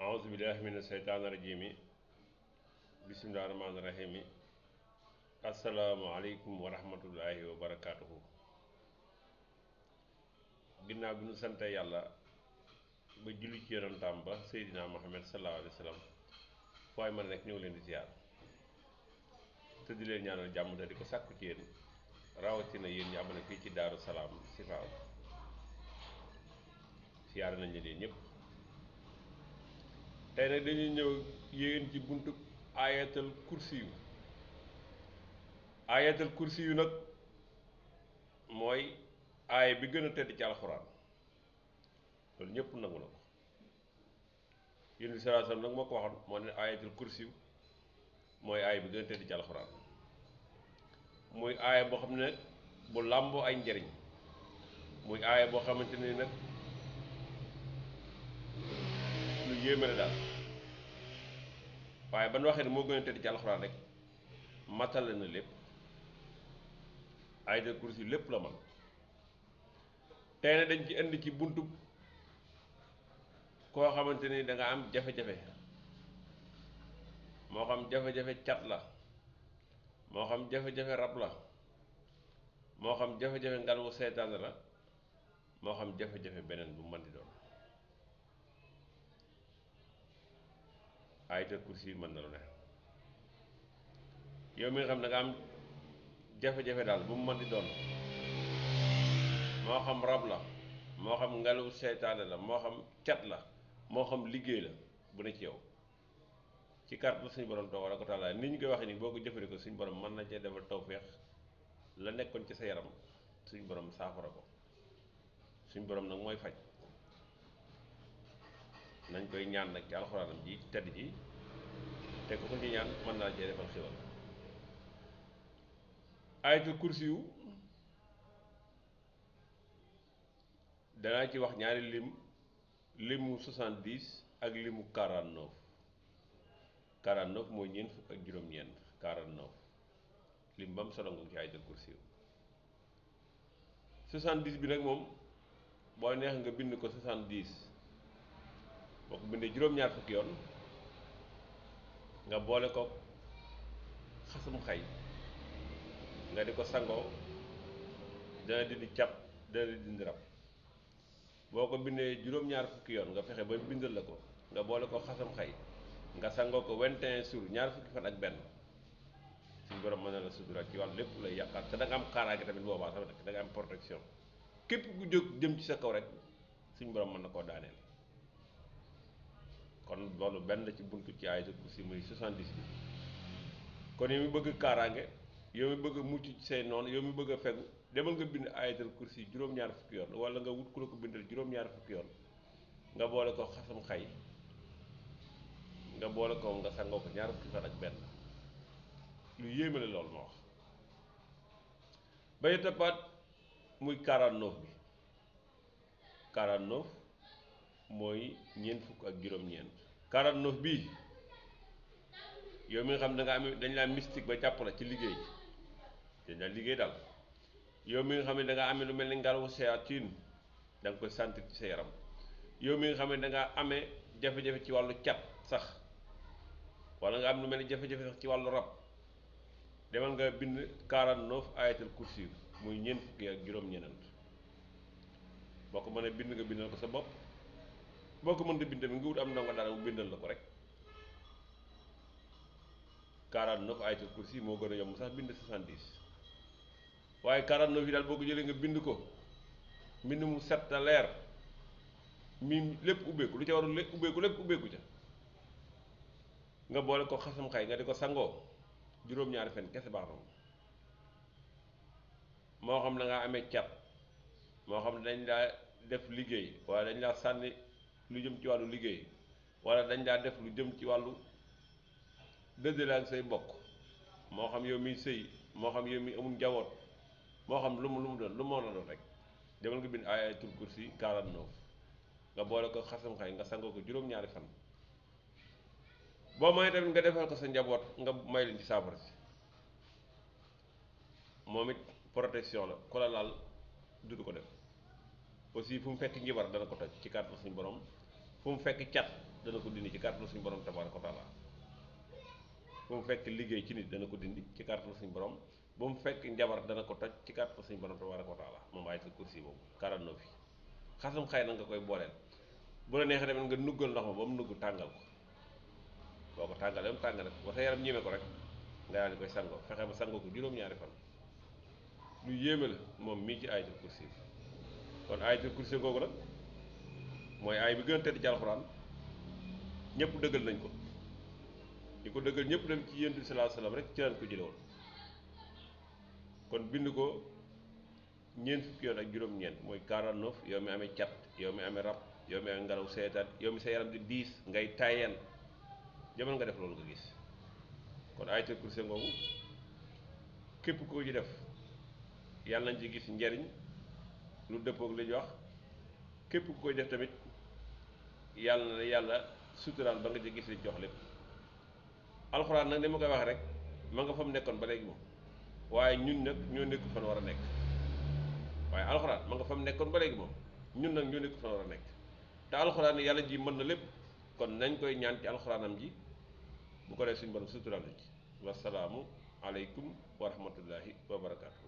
auzu billahi mina seytaani rajiimi bismillahi rahmaani rahiimi assalaamu aleykum wa rahmatullahi wa barakaatuhu. ginnaaw bi nu sante yàlla ba julli ci yonantaam ba Seydina Muhammad sallallahu alayhi wa sallam waaye man rek ñëw leen di ziar te di leen ñaanal jàmm te di ko sàkku ci yéen rawatina yéen ñu abonné fii ci Daaru Salaam Chifaou. ziar nañ leen ñëpp. tey nag dañuy ñëw yéen ci buntu ayatal kursi yu. ayatal kursi yu nag mooy aaya bi gën a tedd ci alxuraan loolu ñëpp nangu na ko. yéen bi sallallahu alayhi wasallam nag moo ko waxoon moo ne ayatal kursi yu mooy aaya bi gën a tedd ci alxuraan muy aaya boo xam ne nag bu làmboo ay njariñ muy aaya boo xamante ne nag lu yéeme la daal waaye ban waxee ne moo gën a tedd ci alxuraan rek matale na lépp. ayatal kursi yu lépp la man tey nag dañ ci indi ci buntu koo xamante ni danga am jafe-jafe moo xam jafe-jafe cat la moo xam jafe-jafe rab la moo xam jafe-jafe ngelawu seytaane la moo xam jafe-jafe beneen bu mën di doon ayatal kursi yu mën na lu ne. yow mi nga xam ne danga am jafe-jafe daal bu mu mën di doon moo xam rab la moo xam ngelawu seytaane la moo xam cat la moo xam liggéey la bu ne ci yow ci kàttan suñu borom tabaaraka wa taala ni ñu koy waxee nii boo ko jëfandikoo suñu borom mën na cee defal tawféex la nekkoon ci sa yaram suñu borom saafara ko. suñu borom nag mooy faj nañ koy ñaan nag ci alxuraanam ji tedd ji te ku ko ci ñaan mën naa cee defal xéwal. ayatul kursi yu danaa ci wax ñaari limu 70 ak limu 49. 49 mooy ñeent fukk ak juróom-ñeent 49 lim ba mu solo nga ci ayatul kursi yu. 70 bi nag moom boo neex nga bind ko 70 boo ko bindee juróom-ñaar fukki yoon nga boole ko xasum xay nga di ko sangoo dana dindi cap dana dindi rab. boo ko bindee juróom-ñaar fukki yoon nga fexe ba bindal la ko nga boole ko xasam xay nga sangoo ko 21 jours ñaar fukki fan ak benn suñu borom mën na la sutura ci wàllu lépp lay yàqaat te da nga am kaaraange tamit boobaa sama da nga am protection képp ku jóg jëm ci sa kaw rek suñu borom mën na koo daaneel. kon loolu benn ci buntu ci ayatul kursi muy 70 bi. kon yow mi bëgg kaaraange yow mi bëgg a mucc ci say noonu yow mi bëgg a fegu demal nga bind ayatul kursi juróom-ñaar fukki yoon wala nga wut ku la ko bindal juróom-ñaar fukki yoon nga boole ko xasam xay nga boole ko nga sangoo ko ñaar fukki fan ak benn lu yéeme la loolu ma wax. ba toppaat muy 49 bi 49 mooy ñeent fukk ak juróom-ñeent 49 bii yow mi nga xam ne da nga am dañ laa mystique ba jàpp la ci liggéey dañ laa liggéey daal yow mi nga xam ne da nga amee lu mel ni ngelawu seytaane da nga koy sentir ci sa yaram yow mi nga xam ne da nga amee jafe-jafe ci wàllu cat sax wala nga am lu mel ni jafe-jafe sax ci wàllu rab demal nga bind 49 ayatul kursi yu muy ñeent fukki ak juróom-ñeent boo ko mënee bind nga bindal ko sa bopp boo ko mënta bind tamit nga wut am ndongo dara mu bindal la ko rek. 49 ayatul kursi moo gën a yomb sax bind 70 waaye 49 yi daal boo ko jëlee nga bind ko mbind mu set te leer mi lépp ubbeeku lu ca warul lépp ubbeeku ca nga boole ko xasam xay nga di ko sangoo juróom-ñaari fen kese baax na moo xam da ngaa amee cat moo xam dañ laa def liggéey wala dañ laa sànni lu jëm ci wàllu liggéey wala dañ laa def lu jëm ci wàllu dëddale ak say bokk moo xam yow miy sëy moo xam yow mi amul njaboot moo xam lu mu doon lu moo la doon rek demal nga bind ayatul kursi 49 nga boole ko xasam xay nga sangoo ko juróom-ñaari fan. boo may tamit nga defal ko sa njaboot nga may leen ci saafara si moom it protection la ku la laal du ko def aussi fu mu fekk njibar dana ko toj ci kàttan suñu borom fu mu fekk cat dana ko dindi ci kàttanu suñu borom tabaaraka wa taala fu mu fekk liggéey ci nit dana ko dindi ci kàttanu suñu borom bu mu fekk njabar dana ko toj ci kàttanu suñu borom tabaaraka wa taala moom ayatul kursi boobu 49 fi xasum xëy na nga koy booleel bu la neexee tamit nga nuggal ndox ma ba mu nugg tàngal ko boo ko tàngalee ba mu tàng nag ba sa yaram ñeme ko rek nga daal di koy sangoo fexe ba sangoo ko juróom-ñaari fan lu yéeme la moom mii ci ayatul kursi kon ayatul kursi googu nag mooy aay bi gën a tedd ci alxuraan ñëpp dëggal nañ ko ñi ko dëggal ñëpp dem ci yonent bi sallallahu alayhi wasallam rek ci lañ ko jële woon kon bind ko ñeent fukki yoon ak juróom-ñeent mooy 49 yow mi amee cat yow mi amee rab yow mi amee ngelaw seetaan yow mi sa yaram di diis ngay tayeen demal nga def loolu nga gis kon ayatul kursi ngoogu képp koo ci def yàlla nañ ci gis njariñ lu dëppoog li ñu wax képp ku koy def tamit yàlla na yàlla suturaal ba nga ci gis li jox lépp alxuraan nag ni ma koy waxee rek ma nga fa mu nekkoon ba léegi moom waaye ñun nag ñoo nekk fan war a nekk waaye alxuraan ma nga fa mu nekkoon ba léegi moom ñun nag ñoo nekk fan war a nekk te alxuraan yàlla ji mën na lépp kon nañ koy ñaan ci alxuraanam ji bu ko def suñu borom suturaal ci wasalaamu aleykum wa rahmatullahi wa barakaatu.